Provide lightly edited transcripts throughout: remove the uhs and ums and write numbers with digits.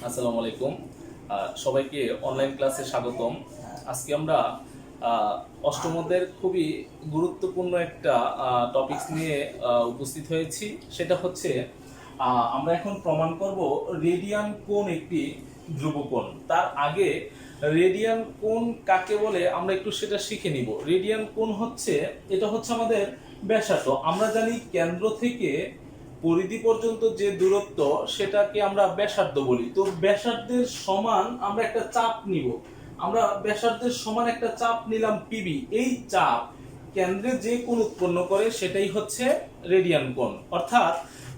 আসসালামু আলাইকুম। সবাইকে অনলাইন ক্লাসে স্বাগতম। আজকে আমরা অষ্টম অধ্যায়ের খুবই গুরুত্বপূর্ণ একটা টপিকস নিয়ে উপস্থিত হয়েছি। সেটা হচ্ছে আমরা এখন প্রমাণ করব রেডিয়ান কোণ একটি ধ্রুবকোণ। তার আগে রেডিয়ান কোণ কাকে বলে আমরা একটু সেটা শিখে নিব। রেডিয়ান কোণ হচ্ছে, এটা হচ্ছে আমাদের ব্যাসার্ধ। আমরা জানি কেন্দ্র থেকে পরিধি পর্যন্ত যে দূরত্ব সেটাকে আমরা ব্যাসার্ধ বলি। তো ব্যাসার্ধের সমান আমরা একটা চাপ নিব। আমরা ব্যাসার্ধের সমান একটা চাপ নিলাম পিবি। এই চাপ কেন্দ্রে যে কোণ উৎপন্ন করে সেটাই হচ্ছে রেডিয়ান কোণ। অর্থাৎ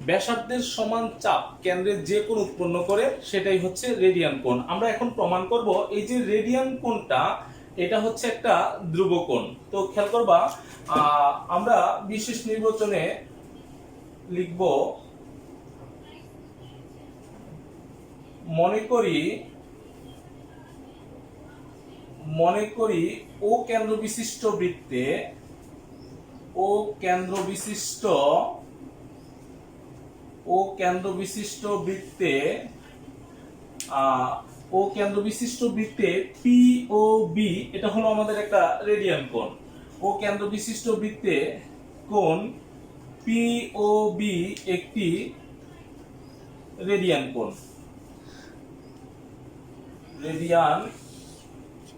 ব্যাসার্ধের সমান চাপ কেন্দ্রে যে কোণ উৎপন্ন করে সেটাই হচ্ছে রেডিয়ান কোণ। আমরা এখন প্রমাণ করব এই যে রেডিয়ান কোণটা, এটা হচ্ছে একটা ধ্রুবকোণ। তো খেয়াল করবা, আমরা বিশেষ নির্বাচনে লিখব, মনে করি ও কেন্দ্র বিশিষ্ট বৃত্তে ও কেন্দ্র বিশিষ্ট বৃত্তে পি ও বি, এটা হলো আমাদের একটা রেডিয়ান কোণ। ও কেন্দ্র বিশিষ্ট বৃত্তে কোণ পি ও বি একটি রেডিয়ান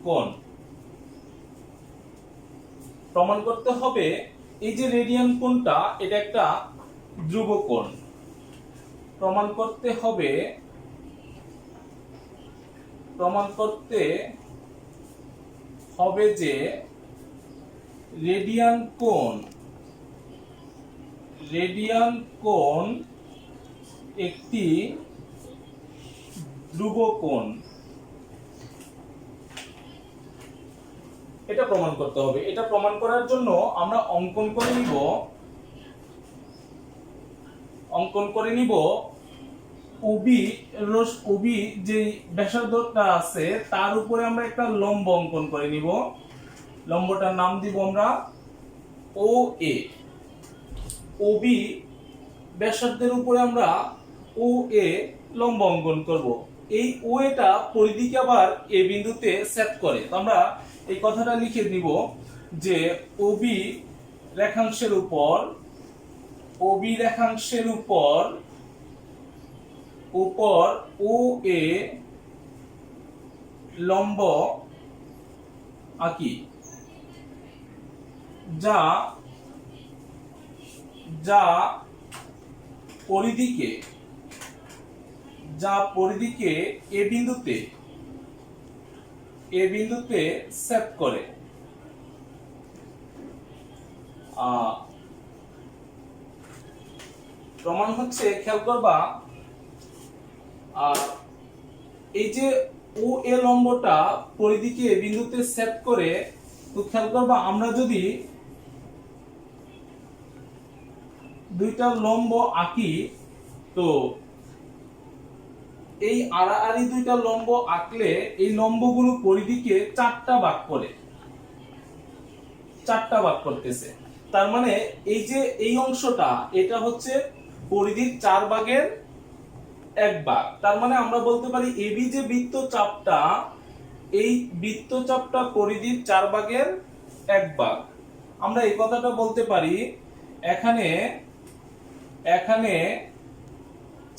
কোণ প্রমাণ করতে হবে এই যে রেডিয়ান কোণটা, এটা একটা ধ্রুবকোণ। প্রমাণ করতে হবে যে রেডিয়ান কোণ একটি ধ্রুবকোণ। এটা প্রমাণ করতে হবে। এটা প্রমাণ করার জন্য আমরা অঙ্কন করে নিব ওবি যে ব্যাসার্ধটা আছে তার উপরে আমরা একটা লম্ব অঙ্কন করে নিব। লম্বটার নাম দিব আমরা ও এ। ওবি ব্যাসার্ধের উপরে আমরা ও এ লম্ব অঙ্কন করব। এই ও এটা পরিধিকে আবার এ বিন্দুতে সেট করে। তো আমরা এই কথাটা লিখে নিব যে ওবি রেখাংশের উপর ও এ লম্ব আঁকি, যা পরিধিকে এ বিন্দুতে সেট করে। প্রমাণ হচ্ছে, খেয়াল করবা, এই যে ও এ লম্বটা পরিধিকে এ বিন্দুতে সেট করে। তো খেয়াল করবা, আমরা যদি দুইটা লম্ব আঁকি, তো এই আড়াআড়ি দুইটা লম্ব আঁকলে এই লম্বগুলো পরিধিকে চারটা ভাগ করতেছে। তার মানে এই যে এই অংশটা, এটা হচ্ছে পরিধির 4 ভাগের 1 ভাগ। তার মানে আমরা বলতে পারি এবি যে বৃত্তচাপটা, এই বৃত্তচাপটা পরিধির 4 ভাগের 1 ভাগ। আমরা এই কথাটা বলতে পারি, এখানে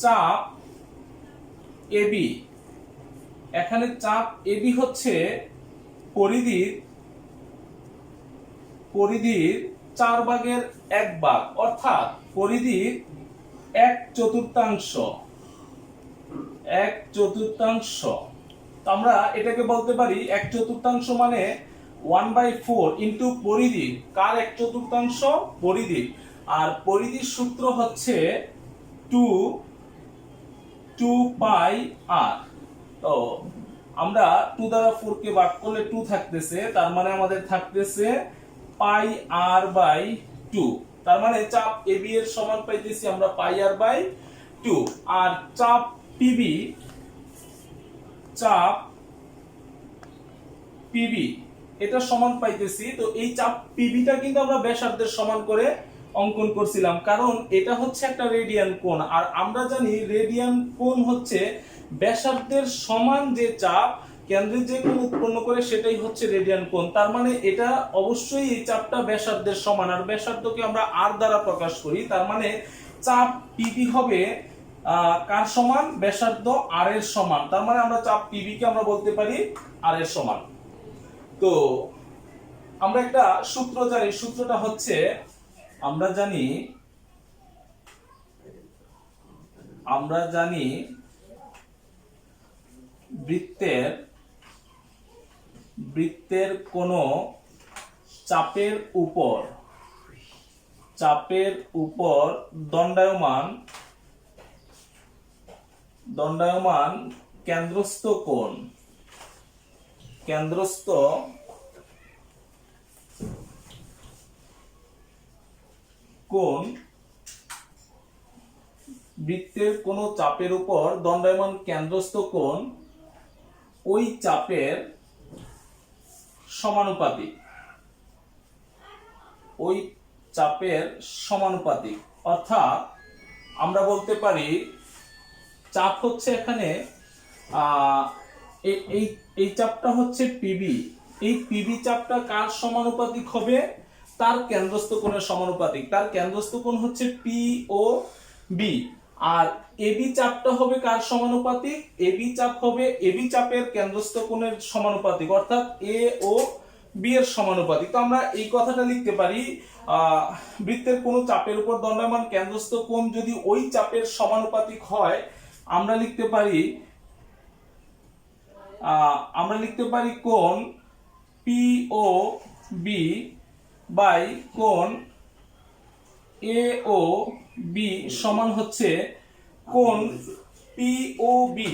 চাপ এবি হচ্ছে পরিধির 4 ভাগের 1 ভাগ, অর্থাৎ পরিধির 1/4। তো আমরা এটাকে বলতে পারি 1/4 মানে 1/4 ইন্টু পরিধির। কার 1/4? পরিধির। আর পরিধির সূত্র হচ্ছে 2 পাই আর। তো আমরা 2 দ্বারা 4 কে ভাগ করলে 2 থাকতেছে, তার মানে আমাদের থাকতেছে পাই আর বাই 2। তার মানে চাপ এবি এর সমান পাইতেছি আমরা পাই আর বাই 2। আর চাপ পিবি এটা সমান পাইতেছি। তো এই চাপ পিবিটা কিন্তু আমরা ব্যাসার্ধের সমান করে অঙ্কন করছিলাম, কারণ এটা হচ্ছে একটা রেডিয়ান কোণ। আর আমরা জানি রেডিয়ান কোণ হচ্ছে ব্যাসার্ধের সমান যে চাপ কেন্দ্রে যে কোণ উৎপন্ন করে সেটাই হচ্ছে রেডিয়ান কোণ। তার মানে এটা অবশ্যই এই চাপটা ব্যাসার্ধের সমান, আর ব্যাসার্ধকে আমরা আর দ্বারা প্রকাশ করি। তার মানে চাপ পিবি হবে কার সমান? ব্যাসার্ধ আর এর সমান। তার মানে আমরা চাপ পিবি কে আমরা বলতে পারি আর এর সমান। তো আমরা একটা সূত্র জানি, সূত্রটা হচ্ছে আমরা জানি বৃত্তের কোন চাপের উপর দণ্ডায়মান কেন্দ্রস্থ কোণ বৃত্তের কোন চাপের উপর দণ্ডায়মান কেন্দ্রস্থ কোণ ওই চাপের সমানুপাতিক। অর্থাৎ আমরা বলতে পারি চাপ হচ্ছে এখানে এই চাপটা হচ্ছে পিবি। এই পিবি চাপটা কার সমানুপাতিক হবে? তার কেন্দ্রস্থ কোণের সমানুপাতিক। তার কেন্দ্রস্থ কোণ হচ্ছে পি ও বি। আর এবি চাপটা হবে কার সমানুপাতিক? এবি চাপ হবে এবি চাপের কেন্দ্রস্থ কোণের সমানুপাতিক, অর্থাৎ এ ও বি এর সমানুপাতিক। তো আমরা এই কথাটা লিখতে পারি বৃত্তের কোন চাপের উপর দণ্ডায়মান কেন্দ্রস্থ কোণ যদি ওই চাপের সমানুপাতিক হয়, আমরা লিখতে পারি কোণ পি ও বি বাই কোণ এ ও বি সমান হচ্ছে কোণ পি ও বি।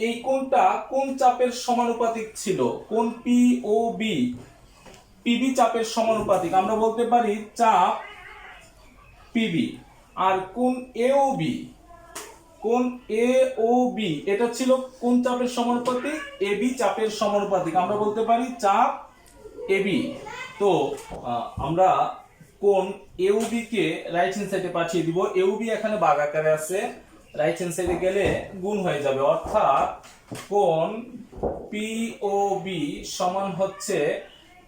এই কোণটা কোন চাপের সমানুপাতিক ছিল? কোণ পি ও বি পিবি চাপের সমানুপাতিক। আমরা বলতে পারি চাপ পিবি। আর কোণ এ ও বি এটা ছিল কোন চাপের সমানুপাতিক? এবি চাপের সমানুপাতিক। আমরা বলতে পারি চাপ এবি। তো আমরা কোণ এউবি কে রাইট হ্যান্ড সাইডে পাঠিয়ে দিব। এউবি এখানে ভাগ আকারে আছে, রাইট হ্যান্ড সাইডে গেলে গুণ হয়ে যাবে। অর্থাৎ কোণ পিওবি সমান হচ্ছে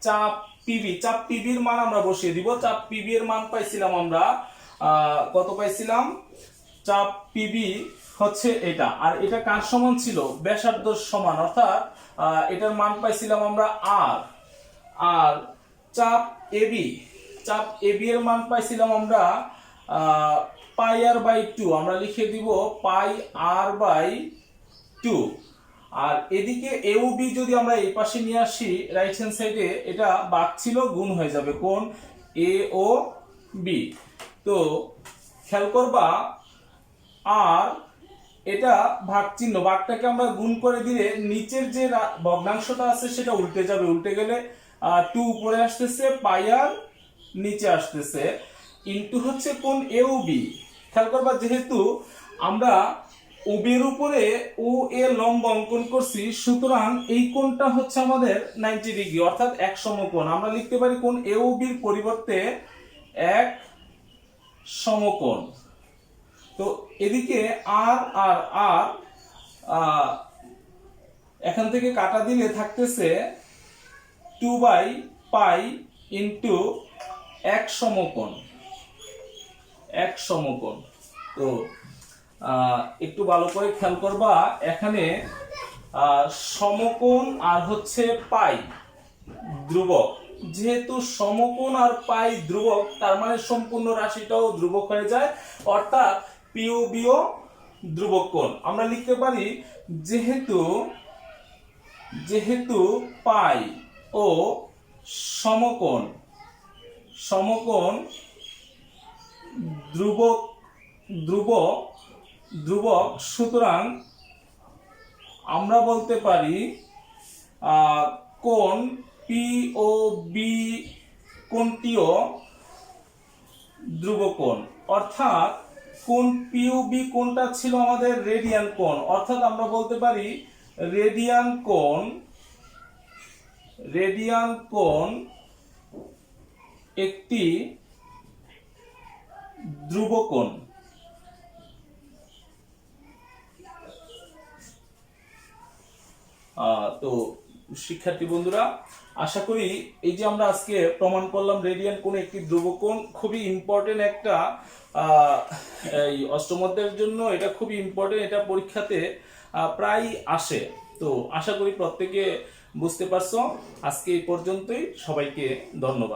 চাপ পিবি। চাপ পিবির মান আমরা বসিয়ে দিব। চাপ পিবি এর মান পাইছিলাম আমরা কত পাইছিলাম? চাপ পিবি হচ্ছে এটা, আর এটা কার সমান ছিল? ব্যাসার্ধর সমান। অর্থাৎ এটার মান পাইছিলাম আমরা আর চাপ এবি এর মান পাইছিলাম আমরা পাই আর বাই 2। আমরা লিখে দিব পাই আর বাই 2। আর এদিকে এওবি যদি আমরা এই পাশে নিয়ে আসি রাইট হ্যান্ড সাইডে, এটা ভাগ ছিল গুণ হয়ে যাবে কোণ এ ও বি। তো খেয়াল করবা আর এটা ভাগ চিহ্ন, ভাগটাকে আমরা গুণ করে দিলে নিচের যে ভগ্নাংশটা আছে সেটা উল্টে যাবে। উল্টে গেলে 2 উপরে আসতেছে, পাই আর নিচে আসতেছে, ইনটু হচ্ছে কোণ এওবি। খেয়াল করবা যেহেতু আমরা ওবির উপরে ও এ লম্ব অঙ্কন করছি, সুতরাং এই কোণটা হচ্ছে আমাদের 90 ডিগ্রি, অর্থাৎ এক সমকোণ। আমরা লিখতে পারি কোণ এওবির পরিবর্তে এক সমকোণ। তো এদিকে আর আর আর এখান থেকে কাটা দিলে থাকতেছে 2/পাই ইনটু এক সমকোণ। তো একটু ভালো করে খেয়াল করবা, এখানে সমকোণ আর হচ্ছে পাই ধ্রুবক। যেহেতু সমকোণ আর পাই ধ্রুবক, তার মানে সম্পূর্ণ রাশিটাও ধ্রুবক হয়ে যায়, অর্থাৎ পিওবিও ধ্রুবক কোণ। আমরা লিখতে পারি যেহেতু পাই ও সমকোণ ধ্রুবক, সুতরাং আমরা বলতে পারি কোণ পি ও বি কোণটিও ধ্রুবকোণ। অর্থাৎ কোণ পি ও বি কোণটা ছিল আমাদের রেডিয়ান কোণ। অর্থাৎ আমরা বলতে পারি রেডিয়ান কোণ একটি ধ্রুবকোণ। তো শিক্ষার্থী বন্ধুরা, আশা করি এই যে আমরা আজকে প্রমাণ করলাম রেডিয়ান কোণ একটি ধ্রুবকোণ, খুবই ইম্পর্টেন্ট একটা এই অষ্টম অধ্যায়ের জন্য এটা খুবই ইম্পর্টেন্ট, এটা পরীক্ষাতে প্রায় আসে। তো আশা করি প্রত্যেকে বুঝতে পারছো। আজকে এই পর্যন্তই, সবাইকে ধন্যবাদ।